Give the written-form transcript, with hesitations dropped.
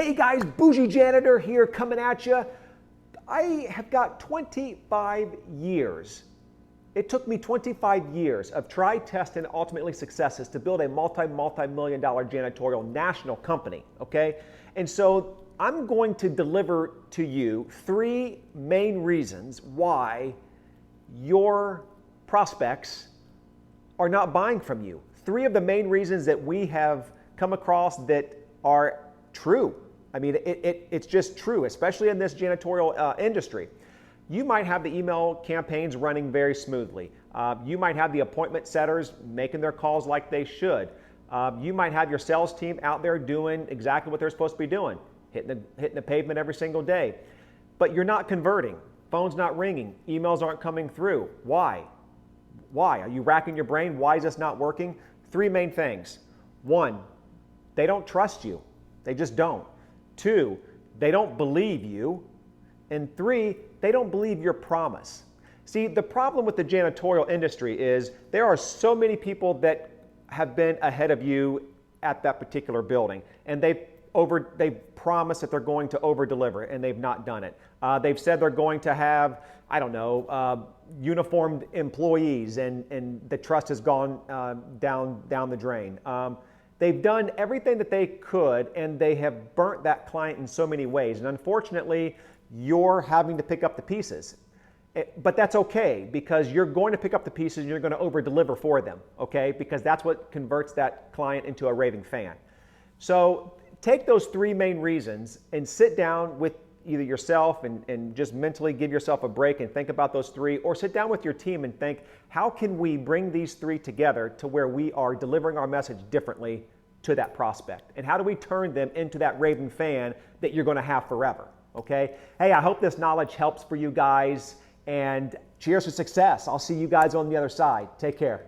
Hey guys, Boujee Janitor here coming at you. I have got 25 years. It took me 25 years of try, test, and ultimately successes to build a multi-million dollar janitorial national company, okay? And so I'm going to deliver to you 3 main reasons why your prospects are not buying from you. 3 of the main reasons that we have come across that are true. I mean, it's just true, especially in this janitorial industry. You might have the email campaigns running very smoothly. You might have the appointment setters making their calls like they should. You might have your sales team out there doing exactly what they're supposed to be doing, hitting the pavement every single day. But you're not converting. Phone's not ringing. Emails aren't coming through. Why? Why? Are you racking your brain? Why is this not working? 3 main things. 1, they don't trust you. They just don't. 2, they don't believe you. And 3, they don't believe your promise. See, the problem with the janitorial industry is there are so many people that have been ahead of you at that particular building, and they've promised that they're going to over-deliver, and they've not done it. They've said they're going to have, I don't know, uniformed employees, and the trust has gone down the drain. They've done everything that they could, and they have burnt that client in so many ways. And unfortunately, you're having to pick up the pieces. But that's okay, because you're going to pick up the pieces and you're going to over-deliver for them, okay? Because that's what converts that client into a raving fan. So take those 3 main reasons and sit down with either yourself and just mentally give yourself a break and think about those 3, or sit down with your team and think, how can we bring these 3 together to where we are delivering our message differently to that prospect? And how do we turn them into that raving fan that you're going to have forever, okay? Hey, I hope this knowledge helps for you guys, and cheers to success. I'll see you guys on the other side. Take care.